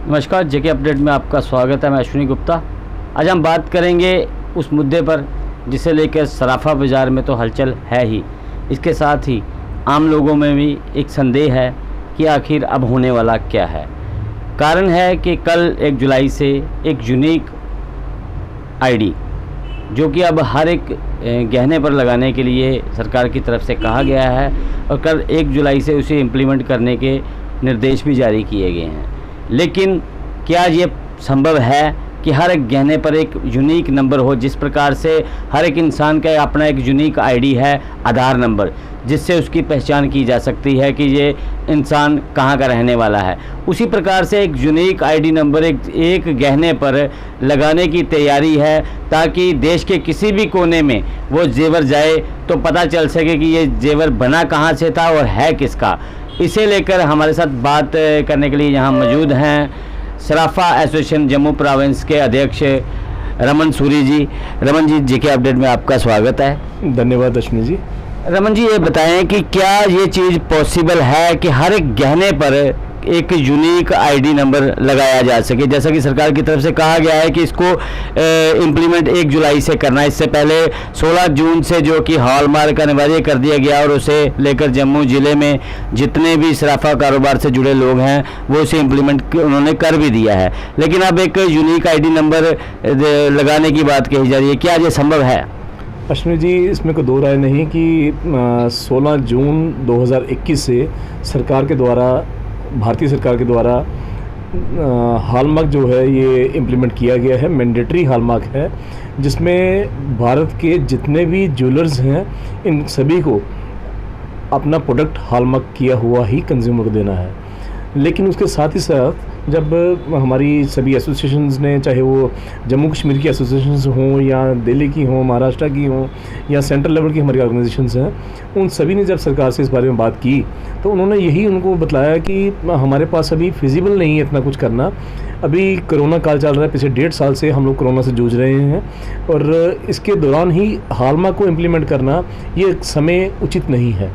नमस्कार, जेके अपडेट में आपका स्वागत है। मैं अश्विनी गुप्ता। आज हम बात करेंगे उस मुद्दे पर जिसे लेकर सराफा बाज़ार में तो हलचल है ही, इसके साथ ही आम लोगों में भी एक संदेह है कि आखिर अब होने वाला क्या है। कारण है कि कल 1 जुलाई से एक यूनिक आईडी जो कि अब हर एक गहने पर लगाने के लिए सरकार की तरफ से कहा गया है और कल 1 जुलाई से उसे इम्प्लीमेंट करने के निर्देश भी जारी किए गए हैं। लेकिन क्या ये संभव है कि हर एक गहने पर एक यूनिक नंबर हो, जिस प्रकार से हर एक इंसान का अपना एक यूनिक आईडी है, आधार नंबर, जिससे उसकी पहचान की जा सकती है कि ये इंसान कहाँ का रहने वाला है। उसी प्रकार से एक यूनिक आईडी नंबर एक गहने पर लगाने की तैयारी है ताकि देश के किसी भी कोने में वो जेवर जाए तो पता चल सके कि ये जेवर बना कहाँ से था और है किसका। इसे लेकर हमारे साथ बात करने के लिए यहाँ मौजूद हैं सराफा एसोसिएशन जम्मू प्रोविंस के अध्यक्ष रमन सूरी जी। रमन जी, जेके अपडेट में आपका स्वागत है। धन्यवाद अश्विनी जी। रमन जी, ये बताएं कि क्या ये चीज़ पॉसिबल है कि हर एक गहने पर एक यूनिक आईडी नंबर लगाया जा सके, जैसा कि सरकार की तरफ से कहा गया है कि इसको इम्प्लीमेंट 1 जुलाई से करना है। इससे पहले 16 जून से जो कि हॉलमार्क अनिवार्य कर दिया गया और उसे लेकर जम्मू ज़िले में जितने भी सराफा कारोबार से जुड़े लोग हैं वो उसे इम्प्लीमेंट उन्होंने कर भी दिया है। लेकिन अब एक यूनिक आईडी नंबर लगाने की बात कही जा रही है, क्या ये संभव है? अश्विनी जी, इसमें कोई दो राय नहीं कि 16 जून 2021 से सरकार के द्वारा, भारतीय सरकार के द्वारा हॉलमार्क जो है ये इम्प्लीमेंट किया गया है। मैंडेटरी हॉलमार्क है जिसमें भारत के जितने भी ज्वेलर्स हैं इन सभी को अपना प्रोडक्ट हॉलमार्क किया हुआ ही कंज्यूमर को देना है। लेकिन उसके साथ ही साथ जब हमारी सभी एसोसिएशंस ने, चाहे वो जम्मू कश्मीर की एसोसिएशंस हों या दिल्ली की हों, महाराष्ट्र की हों या सेंट्रल लेवल की हमारी ऑर्गेनाइजेशंस हैं, उन सभी ने जब सरकार से इस बारे में बात की तो उन्होंने यही उनको बतलाया कि हमारे पास अभी फिजिबल नहीं है इतना कुछ करना। अभी कोरोना काल चल रहा है, पिछले 1.5 साल से हम लोग कोरोना से जूझ रहे हैं और इसके दौरान ही हॉलमार्क को इम्प्लीमेंट करना ये समय उचित नहीं है।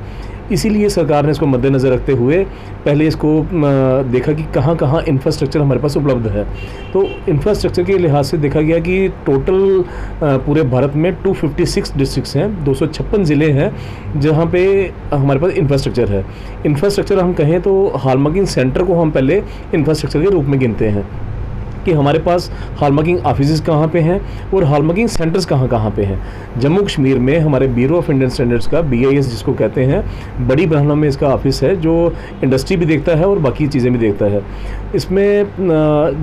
इसीलिए सरकार ने इसको मद्देनज़र रखते हुए पहले इसको देखा कि कहाँ कहाँ इंफ्रास्ट्रक्चर हमारे पास उपलब्ध है। तो इंफ्रास्ट्रक्चर के लिहाज से देखा गया कि टोटल पूरे भारत में 256 डिस्ट्रिक्ट्स हैं, 256 ज़िले हैं जहाँ पे हमारे पास इंफ्रास्ट्रक्चर है। इंफ्रास्ट्रक्चर हम कहें तो हॉलमार्किंग सेंटर को हम पहले इंफ्रास्ट्रक्चर के रूप में गिनते हैं कि हमारे पास हॉलमार्किंग ऑफिसेज कहाँ पे हैं और हॉलमार्किंग सेंटर्स कहाँ कहाँ पे हैं। जम्मू कश्मीर में हमारे ब्यूरो ऑफ इंडियन स्टैंडर्ड्स का BIS जिसको कहते हैं, बड़ी ब्राह्मणा में इसका ऑफिस है जो इंडस्ट्री भी देखता है और बाकी चीज़ें भी देखता है। इसमें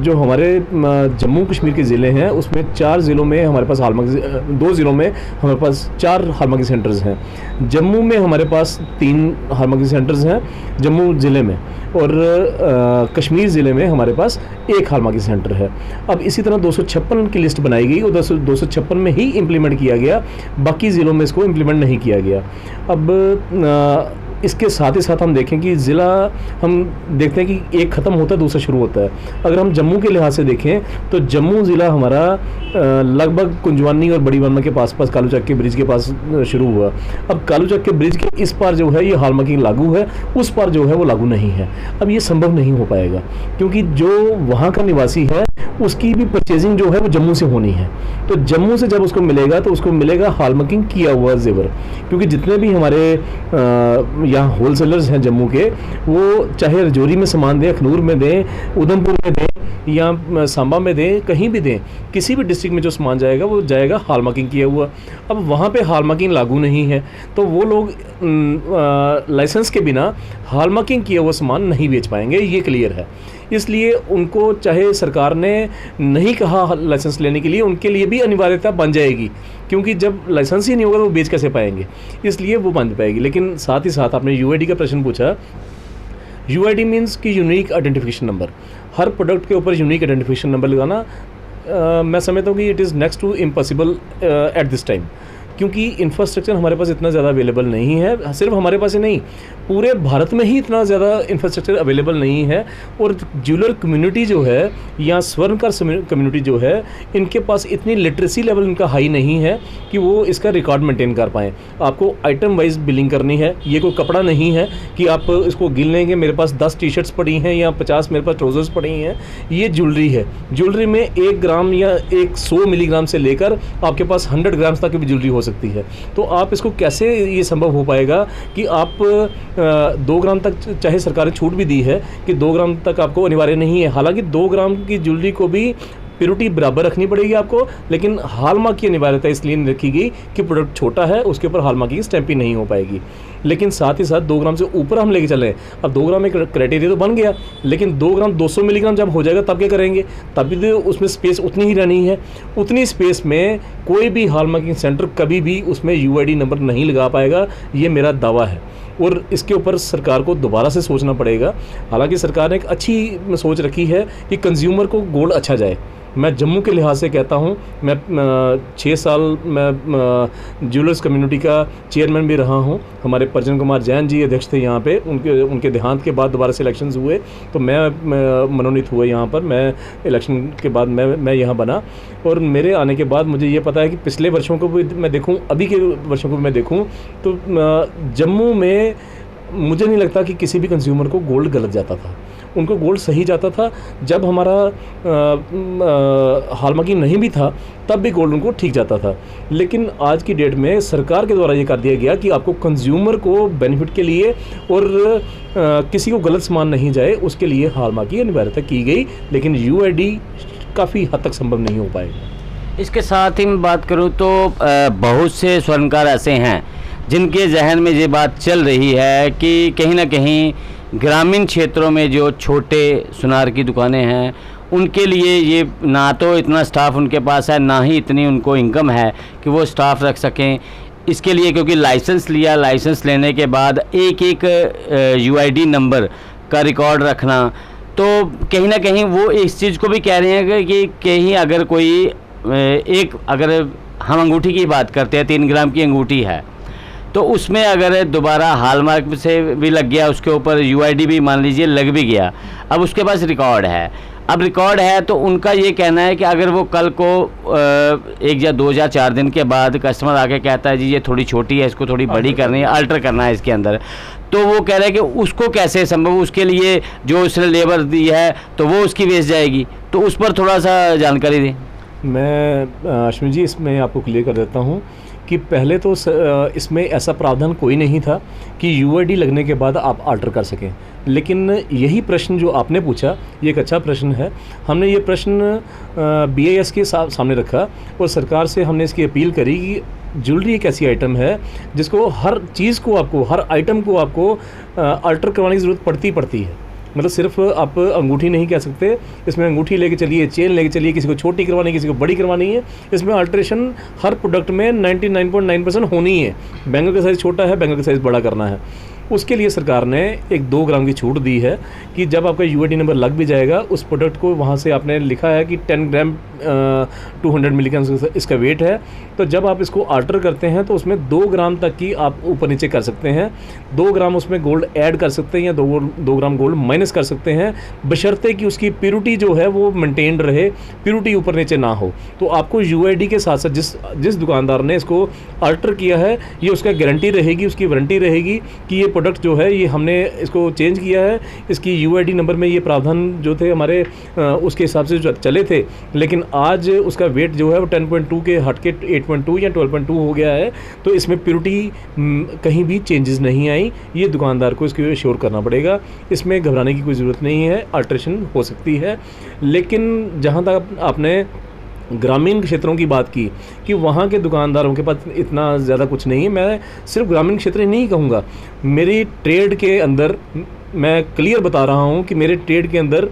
जो हमारे जम्मू कश्मीर के ज़िले हैं उसमें 4 ज़िलों में हमारे पास 2 ज़िलों में हमारे पास 4 हॉलमार्किंग सेंटर्स हैं। जम्मू में हमारे पास 3 हॉलमार्किंग सेंटर्स हैं जम्मू ज़िले में, और कश्मीर ज़िले में हमारे पास 1 हॉलमार्किंग सेंटर है। अब इसी तरह 256 की लिस्ट बनाई गई और 256 में ही इम्प्लीमेंट किया गया, बाकी ज़िलों में इसको इम्प्लीमेंट नहीं किया गया। अब इसके साथ ही साथ हम देखें कि ज़िला, हम देखते हैं कि एक ख़त्म होता है दूसरा शुरू होता है। अगर हम जम्मू के लिहाज से देखें तो जम्मू ज़िला हमारा लगभग कुंजवानी और बड़ी ब्रह्मा के पास कालू चक के ब्रिज के पास शुरू हुआ। अब कालू चक के ब्रिज के इस पार जो है ये हॉलमार्किंग लागू है, उस पार जो है वो लागू नहीं है। अब ये संभव नहीं हो पाएगा क्योंकि जो वहाँ का निवासी है उसकी भी परचेजिंग जो है वो जम्मू से होनी है। तो जम्मू से जब उसको मिलेगा तो उसको मिलेगा हॉलमार्किंग किया हुआ जेवर, क्योंकि जितने भी हमारे यहाँ होलसेलर्स हैं जम्मू के, वो चाहे रजौरी में सामान दें, अखनूर में दें, उधमपुर में दें या सांबा में दें, कहीं भी दें, किसी भी डिस्ट्रिक्ट में जो सामान जाएगा वो जाएगा हॉलमार्किंग किया हुआ। अब वहाँ पे हॉलमार्किंग लागू नहीं है तो वो लोग लाइसेंस के बिना हॉलमार्किंग किया हुआ सामान नहीं बेच पाएंगे, ये क्लियर है। इसलिए उनको, चाहे सरकार ने नहीं कहा लाइसेंस लेने के लिए, उनके लिए भी अनिवार्यता बन जाएगी, क्योंकि जब लाइसेंस ही नहीं होगा तो वो बेच कैसे पाएंगे, इसलिए वो बन पाएगी। लेकिन साथ ही साथ आपने UID का प्रश्न पूछा। UID मीन्स कि यूनिक आइडेंटिफिकेशन नंबर। हर प्रोडक्ट के ऊपर यूनिक आइडेंटिफिकेशन नंबर लगाना मैं समझता हूँ कि it is next to impossible at this time, क्योंकि इंफ्रास्ट्रक्चर हमारे पास इतना ज़्यादा अवेलेबल नहीं है। सिर्फ हमारे पास ही नहीं, पूरे भारत में ही इतना ज़्यादा इंफ्रास्ट्रक्चर अवेलेबल नहीं है, और ज्वेलर कम्युनिटी जो है या स्वर्णकार कम्युनिटी जो है, इनके पास इतनी लिटरेसी लेवल इनका हाई नहीं है कि वो इसका रिकॉर्ड मेंटेन कर पाएँ। आपको आइटम वाइज बिलिंग करनी है, ये कोई कपड़ा नहीं है कि आप इसको गिन लेंगे मेरे पास 10 टी शर्ट्स पड़ी हैं या 50 मेरे पास ट्राउजर्स पड़ी हैं। ये ज्वेलरी है, ज्वेलरी में 1 ग्राम या 100 मिलीग्राम से लेकर आपके पास 100 ग्राम्स तक की भी ज्वेलरी हो सकती है। तो आप इसको कैसे ये संभव हो पाएगा कि आप 2 ग्राम तक, चाहे सरकार ने छूट भी दी है कि 2 ग्राम तक आपको अनिवार्य नहीं है, हालांकि 2 ग्राम की ज्वेलरी को भी प्योरिटी बराबर रखनी पड़ेगी आपको, लेकिन हॉलमार्क की अनिवार्यता इसलिए नहीं रखी गई कि प्रोडक्ट छोटा है उसके ऊपर हॉलमार्क की स्टैंपिंग नहीं हो पाएगी। लेकिन साथ ही साथ 2 ग्राम से ऊपर हम लेके चलें, अब 2 ग्राम एक क्राइटेरिया तो बन गया, लेकिन 2 ग्राम 200 मिलीग्राम जब हो जाएगा तब क्या करेंगे? तभी तो उसमें स्पेस उतनी ही रहनी है। उतनी स्पेस में कोई भी हॉलमार्किंग सेंटर कभी भी उसमें यूआईडी नंबर नहीं लगा पाएगा, ये मेरा दावा है। और इसके ऊपर सरकार को दोबारा से सोचना पड़ेगा। हालांकि सरकार ने एक अच्छी सोच रखी है कि कंज्यूमर को गोल्ड अच्छा जाए। मैं जम्मू के लिहाज से कहता हूँ, मैं 6 साल मैं ज्वेलर्स कम्युनिटी का चेयरमैन भी रहा हूँ। हमारे परजन कुमार जैन जी अध्यक्ष थे यहाँ पे, उनके देहांत के बाद दोबारा से इलेक्शंस हुए तो मैं मनोनीत हुआ यहाँ पर। मैं इलेक्शन के बाद मैं यहाँ बना, और मेरे आने के बाद मुझे ये पता है कि पिछले वर्षों को भी मैं देखूँ, अभी के वर्षों को भी मैं देखूँ तो जम्मू में मुझे नहीं लगता कि किसी भी कंज्यूमर को गोल्ड गलत जाता था। उनको गोल्ड सही जाता था। जब हमारा हॉलमार्किंग नहीं भी था तब भी गोल्ड उनको ठीक जाता था। लेकिन आज की डेट में सरकार के द्वारा ये कर दिया गया कि आपको कंज्यूमर को बेनिफिट के लिए और किसी को गलत सामान नहीं जाए उसके लिए हॉलमार्क की अनिवार्यता की गई, लेकिन यूआईडी काफ़ी हद तक संभव नहीं हो पाएगा। इसके साथ ही मैं बात करूं तो बहुत से स्वर्णकार ऐसे हैं जिनके जहन में ये बात चल रही है कि कहीं ना कहीं ग्रामीण क्षेत्रों में जो छोटे सुनार की दुकानें हैं उनके लिए ये ना तो इतना स्टाफ उनके पास है, ना ही इतनी उनको इनकम है कि वो स्टाफ रख सकें। इसके लिए क्योंकि लाइसेंस लिया, लाइसेंस लेने के बाद एक एक यूआईडी नंबर का रिकॉर्ड रखना, तो कहीं ना कहीं वो इस चीज़ को भी कह रहे हैं कि कहीं अगर कोई अगर हम अंगूठी की बात करते हैं, 3 ग्राम की अंगूठी है तो उसमें अगर दोबारा हॉलमार्क से भी लग गया, उसके ऊपर यूआईडी भी मान लीजिए लग भी गया, अब उसके पास रिकॉर्ड है। अब रिकॉर्ड है तो उनका ये कहना है कि अगर वो कल को 1 या 2 या 4 दिन के बाद कस्टमर आके कहता है जी ये थोड़ी छोटी है, इसको थोड़ी बड़ी करनी है, अल्टर करना है इसके अंदर, तो वो कह रहे हैं कि उसको कैसे संभव, उसके लिए जो उसने लेबर दी है तो वो उसकी वेस्ट जाएगी। तो उस पर थोड़ा सा जानकारी दें। मैं अश्विन जी इसमें आपको क्लियर कर देता हूँ कि पहले तो इसमें ऐसा प्रावधान कोई नहीं था कि यूआईडी लगने के बाद आप अल्टर कर सकें। लेकिन यही प्रश्न जो आपने पूछा ये एक अच्छा प्रश्न है। हमने ये प्रश्न बीआईएस के सामने रखा और सरकार से हमने इसकी अपील करी कि ज्वेलरी एक ऐसी आइटम है जिसको हर चीज़ को आपको, हर आइटम को आपको अल्टर करवाने की ज़रूरत पड़ती है। मतलब सिर्फ आप अंगूठी नहीं कह सकते, इसमें अंगूठी लेके चलिए, चेन लेके चलिए, किसी को छोटी करवानी, किसी को बड़ी करवानी है। इसमें अल्ट्रेशन हर प्रोडक्ट में 99.9% होनी है। बैंगल का साइज़ छोटा है, बैंगल का साइज़ बड़ा करना है। उसके लिए सरकार ने एक 2 ग्राम की छूट दी है कि जब आपका यूआईडी नंबर लग भी जाएगा, उस प्रोडक्ट को वहाँ से आपने लिखा है कि 10 ग्राम 200 मिलीग्राम इसका वेट है, तो जब आप इसको अल्टर करते हैं तो उसमें 2 ग्राम तक की आप ऊपर नीचे कर सकते हैं। 2 ग्राम उसमें गोल्ड ऐड कर सकते हैं या 2 ग्राम गोल्ड माइनस कर सकते हैं, बशर्ते कि उसकी प्योरिटी जो है वो मेंटेन्ड रहे, प्योरिटी ऊपर नीचे ना हो। तो आपको यूआईडी के साथ साथ जिस दुकानदार ने इसको अल्टर किया है ये उसका गारंटी रहेगी, उसकी वारंटी रहेगी कि ये प्रोडक्ट जो है ये हमने इसको चेंज किया है, इसकी यूआईडी नंबर में ये प्रावधान जो थे हमारे उसके हिसाब से जो चले थे, लेकिन आज उसका वेट जो है वो 10.2 के हट के 8.2 या 12.2 हो गया है। तो इसमें प्योरिटी कहीं भी चेंजेस नहीं आई, ये दुकानदार को इसको श्योर करना पड़ेगा। इसमें घबराने की कोई ज़रूरत नहीं है, अल्ट्रेशन हो सकती है। लेकिन जहाँ तक आपने ग्रामीण क्षेत्रों की बात की कि वहाँ के दुकानदारों के पास इतना ज़्यादा कुछ नहीं है, मैं सिर्फ ग्रामीण क्षेत्र नहीं कहूँगा, मेरी ट्रेड के अंदर मैं क्लियर बता रहा हूँ कि मेरे ट्रेड के अंदर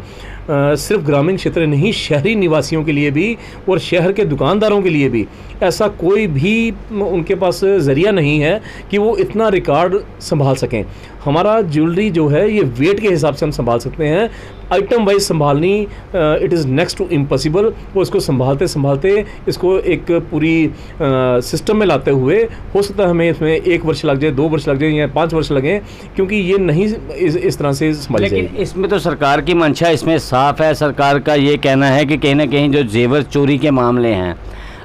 सिर्फ ग्रामीण क्षेत्र नहीं, शहरी निवासियों के लिए भी और शहर के दुकानदारों के लिए भी ऐसा कोई भी उनके पास ज़रिया नहीं है कि वो इतना रिकॉर्ड संभाल सकें। हमारा ज्वेलरी जो है ये वेट के हिसाब से हम संभाल सकते हैं, आइटम वाइज संभालनी it is next to impossible. वो इसको संभालते संभालते इसको एक पूरी सिस्टम में लाते हुए हो सकता है हमें इसमें 1 वर्ष लग जाए, 2 वर्ष लग जाए या 5 वर्ष लगें, क्योंकि ये नहीं इस तरह से संभाली जाएगी। लेकिन इसमें तो सरकार की मंशा इसमें साफ है। सरकार का ये कहना है कि कहीं ना कहीं जो जेवर चोरी के मामले हैं,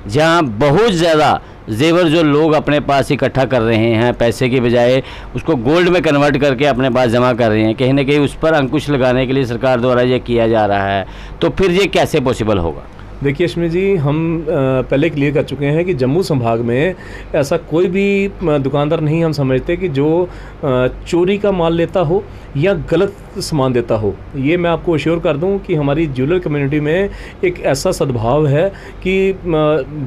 जहाँ बहुत ज़्यादा जेवर जो लोग अपने पास इकट्ठा कर रहे हैं, पैसे के बजाय उसको गोल्ड में कन्वर्ट करके अपने पास जमा कर रहे हैं, कहीं ना कहीं उस पर अंकुश लगाने के लिए सरकार द्वारा ये किया जा रहा है, तो फिर ये कैसे पॉसिबल होगा? देखिए अश्विनी जी, हम पहले क्लियर कर चुके हैं कि जम्मू संभाग में ऐसा कोई भी दुकानदार नहीं हम समझते कि जो चोरी का माल लेता हो या गलत सामान देता हो। ये मैं आपको अश्योर कर दूं कि हमारी ज्वेलर कम्युनिटी में एक ऐसा सद्भाव है कि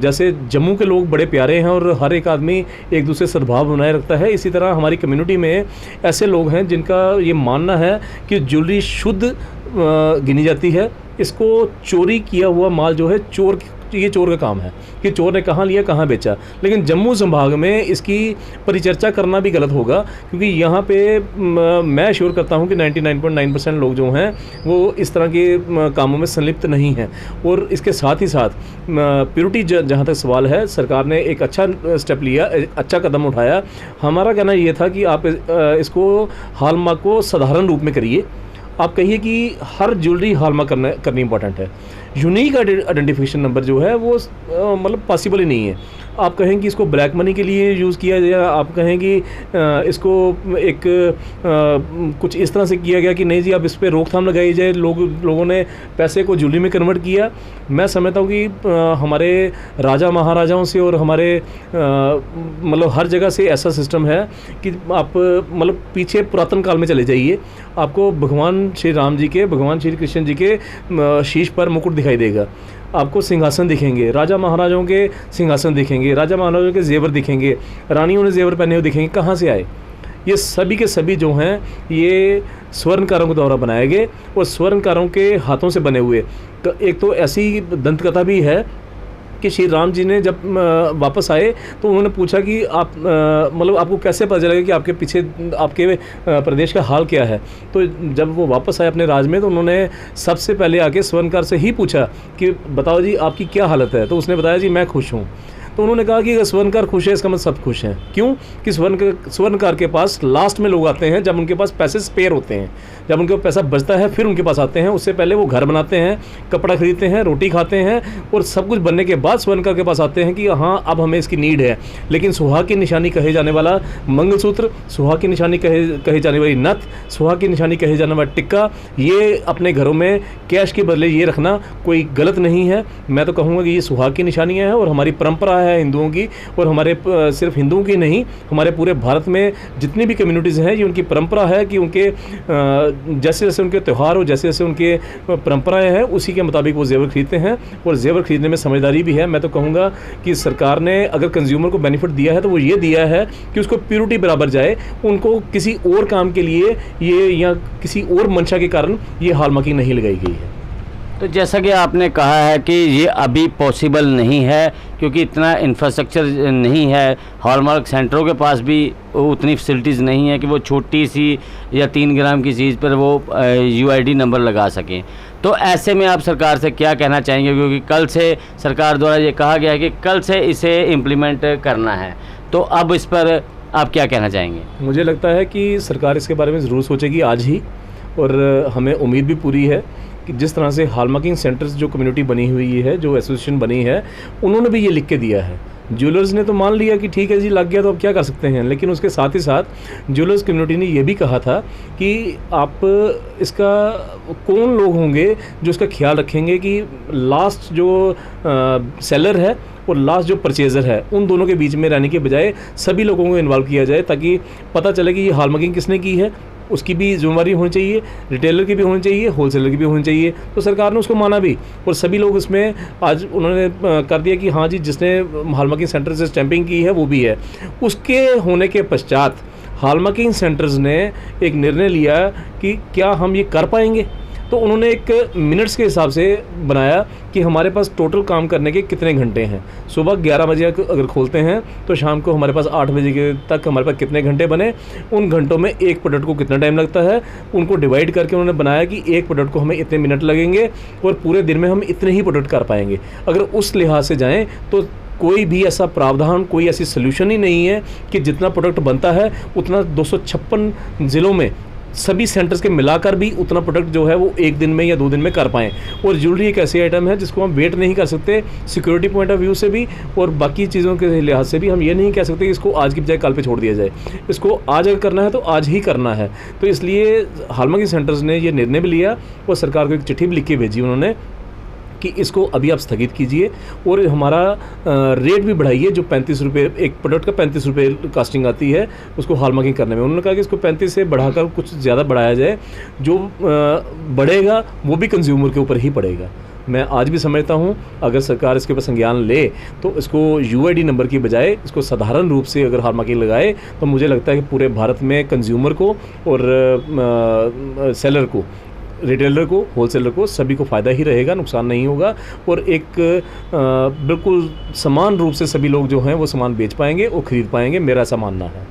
जैसे जम्मू के लोग बड़े प्यारे हैं और हर एक आदमी एक दूसरे सद्भाव बनाए रखता है, इसी तरह हमारी कम्युनिटी में ऐसे लोग हैं जिनका ये मानना है कि ज्वेलरी शुद्ध गिनी जाती है। इसको चोरी किया हुआ माल जो है ये चोर का काम है कि चोर ने कहाँ लिया, कहाँ बेचा। लेकिन जम्मू संभाग में इसकी परिचर्चा करना भी गलत होगा, क्योंकि यहाँ पे मैं श्योर करता हूँ कि 99.9% लोग जो हैं वो इस तरह के कामों में संलिप्त नहीं हैं। और इसके साथ ही साथ प्योरिटी जहाँ तक सवाल है, सरकार ने एक अच्छा स्टेप लिया, अच्छा कदम उठाया। हमारा कहना ये था कि आप इसको हॉलमार्क को साधारण रूप में करिए। आप कहिए कि हर ज्वेलरी हॉलमार्क करनी इंपॉर्टेंट है। यूनिक आइडेंटिफिकेशन नंबर जो है वो मतलब पॉसिबल ही नहीं है। आप कहें कि इसको ब्लैक मनी के लिए यूज़ किया जाए, आप कहें कि इसको एक कुछ इस तरह से किया गया कि नहीं जी अब इस पर रोकथाम लगाई जाए, लोगों ने पैसे को ज्वेलरी में कन्वर्ट किया। मैं समझता हूँ कि हमारे राजा महाराजाओं से और हमारे मतलब हर जगह से ऐसा सिस्टम है कि आप मतलब पीछे पुरातन काल में चले जाइए, आपको भगवान श्री राम जी के, भगवान श्री कृष्ण जी के शीश पर मुकुट दिखाई देगा, आपको सिंहासन दिखेंगे, राजा महाराजाओं के सिंहासन दिखेंगे, राजा महाराजाओं के जेवर दिखेंगे, रानियों ने जेवर पहने हुए दिखेंगे। कहाँ से आए? ये सभी के सभी जो हैं ये स्वर्णकारों के द्वारा बनाए गए और स्वर्णकारों के हाथों से बने हुए। एक तो ऐसी दंतकथा भी है कि श्री राम जी ने जब वापस आए तो उन्होंने पूछा कि आप मतलब आपको कैसे पता चलेगा कि आपके पीछे आपके प्रदेश का हाल क्या है। तो जब वो वापस आए अपने राज में तो उन्होंने सबसे पहले आके स्वर्णकार से ही पूछा कि बताओ जी आपकी क्या हालत है। तो उसने बताया जी मैं खुश हूँ। तो उन्होंने कहा कि अगर स्वर्णकार खुश है इसका मतलब सब खुश हैं। क्यों? कि स्वर्णकार के पास लास्ट में लोग आते हैं जब उनके पास पैसे स्पेयर होते हैं, जब उनके पास पैसा बचता है फिर उनके पास आते हैं। उससे पहले वो घर बनाते हैं, कपड़ा खरीदते हैं, रोटी खाते हैं और सब कुछ बनने के बाद स्वर्णकार के पास आते हैं कि हाँ अब हमें इसकी नीड है। लेकिन सुहाग की निशानी कहे जाने वाला मंगलसूत्र, सुहाग की निशानी कहे जाने वाली नथ, सुहाग की निशानी कहे जाने वाला टिक्का, ये अपने घरों में कैश के बदले ये रखना कोई गलत नहीं है। मैं तो कहूँगा कि ये सुहाग की निशानियाँ हैं और हमारी परंपरा है हिंदुओं की, और हमारे सिर्फ हिंदुओं की नहीं, हमारे पूरे भारत में जितनी भी कम्युनिटीज़ हैं ये उनकी परंपरा है कि उनके जैसे जैसे उनके त्यौहार और जैसे जैसे उनके परंपराएं हैं उसी के मुताबिक वो जेवर खरीदते हैं और जेवर खरीदने में समझदारी भी है। मैं तो कहूँगा कि सरकार ने अगर कंज्यूमर को बेनिफिट दिया है तो वो ये दिया है कि उसको प्योरिटी बराबर जाए, उनको किसी और काम के लिए ये या किसी और मंशा के कारण ये हॉलमार्किंग नहीं लगाई गई है। तो जैसा कि आपने कहा है कि ये अभी पॉसिबल नहीं है क्योंकि इतना इंफ्रास्ट्रक्चर नहीं है, हॉलमार्क सेंटरों के पास भी उतनी फैसिलिटीज़ नहीं है कि वो छोटी सी या 3 ग्राम की चीज़ पर वो UID नंबर लगा सकें। तो ऐसे में आप सरकार से क्या कहना चाहेंगे, क्योंकि कल से सरकार द्वारा ये कहा गया है कि कल से इसे इम्प्लीमेंट करना है, तो अब इस पर आप क्या कहना चाहेंगे? मुझे लगता है कि सरकार इसके बारे में ज़रूर सोचेगी आज ही, और हमें उम्मीद भी पूरी है कि जिस तरह से हॉलमार्किंग सेंटर्स जो कम्युनिटी बनी हुई है, जो एसोसिएशन बनी है, उन्होंने भी ये लिख के दिया है। ज्वेलर्स ने तो मान लिया कि ठीक है जी लग गया तो अब क्या कर सकते हैं, लेकिन उसके साथ ही साथ ज्वेलर्स कम्युनिटी ने ये भी कहा था कि आप इसका कौन लोग होंगे जो इसका ख्याल रखेंगे कि लास्ट जो सेलर है और लास्ट जो परचेज़र है उन दोनों के बीच में रहने के बजाय सभी लोगों को इन्वॉल्व किया जाए, ताकि पता चले कि ये हॉलमार्किंग किसने की है, उसकी भी जिम्मेवारी होनी चाहिए, रिटेलर की भी होनी चाहिए, होलसेलर की भी होनी चाहिए। तो सरकार ने उसको माना भी और सभी लोग इसमें आज उन्होंने कर दिया कि हाँ जी जिसने हॉलमार्किंग सेंटर से स्टैंपिंग की है वो भी है। उसके होने के पश्चात हॉलमार्किंग सेंटर्स ने एक निर्णय लिया कि क्या हम ये कर पाएंगे। तो उन्होंने एक मिनट्स के हिसाब से बनाया कि हमारे पास टोटल काम करने के कितने घंटे हैं। सुबह 11 बजे अगर खोलते हैं तो शाम को हमारे पास 8 बजे के तक हमारे पास कितने घंटे बने, उन घंटों में एक प्रोडक्ट को कितना टाइम लगता है, उनको डिवाइड करके उन्होंने बनाया कि एक प्रोडक्ट को हमें इतने मिनट लगेंगे और पूरे दिन में हम इतने ही प्रोडक्ट कर पाएंगे। अगर उस लिहाज से जाएँ तो कोई भी ऐसा प्रावधान, कोई ऐसी सोल्यूशन ही नहीं है कि जितना प्रोडक्ट बनता है उतना 256 ज़िलों में सभी सेंटर्स के मिलाकर भी उतना प्रोडक्ट जो है वो एक दिन में या 2 दिन में कर पाएँ। और ज्वेलरी एक ऐसी आइटम है जिसको हम वेट नहीं कर सकते, सिक्योरिटी पॉइंट ऑफ व्यू से भी और बाकी चीज़ों के लिहाज से भी हम ये नहीं कह सकते कि इसको आज की बजाय कल पे छोड़ दिया जाए। इसको आज अगर करना है तो आज ही करना है। तो इसलिए हॉलमार्क सेंटर्स ने ये निर्णय भी लिया और सरकार को एक चिट्ठी भी लिख के भेजी उन्होंने कि इसको अभी आप स्थगित कीजिए और हमारा रेट भी बढ़ाइए। जो 35 रुपये एक प्रोडक्ट का 35 रुपये कास्टिंग आती है उसको हॉलमार्किंग करने में, उन्होंने कहा कि इसको 35 से बढ़ाकर कुछ ज़्यादा बढ़ाया जाए। जो बढ़ेगा वो भी कंज्यूमर के ऊपर ही पड़ेगा। मैं आज भी समझता हूँ अगर सरकार इसके ऊपर संज्ञान ले तो इसको UID नंबर की बजाय इसको साधारण रूप से अगर हॉलमार्किंग लगाए तो मुझे लगता है कि पूरे भारत में कंज्यूमर को और सेलर को, रिटेलर को, होलसेलर को, सभी को फ़ायदा ही रहेगा, नुकसान नहीं होगा और एक बिल्कुल समान रूप से सभी लोग जो हैं वो सामान बेच पाएंगे और ख़रीद पाएंगे, मेरा ऐसा मानना है।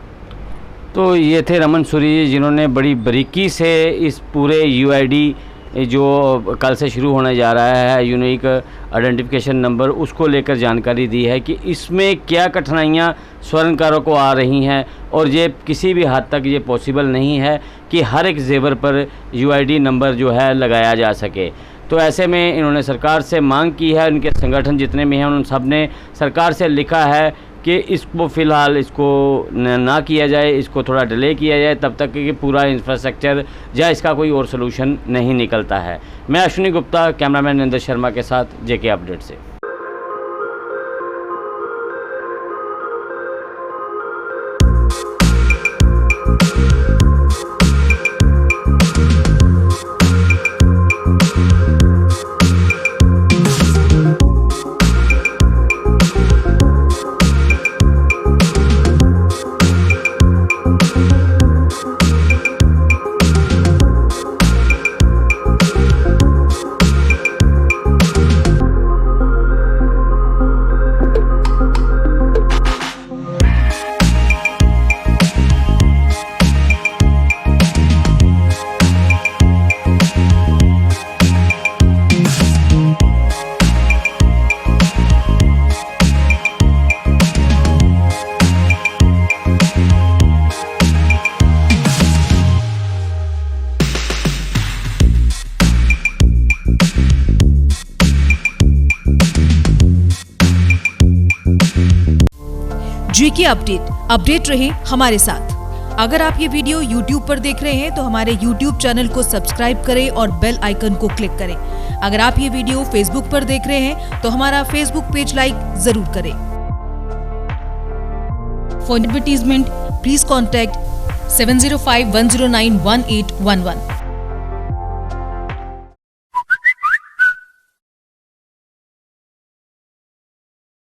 तो ये थे रमन सूरी जी जिन्होंने बड़ी बारीकी से इस पूरे UID जो कल से शुरू होने जा रहा है, यूनिक आइडेंटिफिकेशन नंबर, उसको लेकर जानकारी दी है कि इसमें क्या कठिनाइयाँ स्वर्णकारों को आ रही हैं और ये किसी भी हद तक ये पॉसिबल नहीं है कि हर एक जेवर पर UID नंबर जो है लगाया जा सके। तो ऐसे में इन्होंने सरकार से मांग की है, उनके संगठन जितने भी हैं उन सब ने सरकार से लिखा है कि इसको फ़िलहाल इसको ना किया जाए, इसको थोड़ा डिले किया जाए तब तक कि पूरा इंफ्रास्ट्रक्चर या इसका कोई और सोल्यूशन नहीं निकलता है। मैं अश्विनी गुप्ता, कैमरामैन नरेंद्र शर्मा के साथ JK अपडेट से। JK अपडेट रहे हमारे साथ। अगर आप ये वीडियो YouTube पर देख रहे हैं तो हमारे YouTube चैनल को सब्सक्राइब करें और बेल आइकन को क्लिक करें। अगर आप ये वीडियो Facebook पर देख रहे हैं तो हमारा Facebook पेज लाइक जरूर करें। For advertisement please contact 7051091811।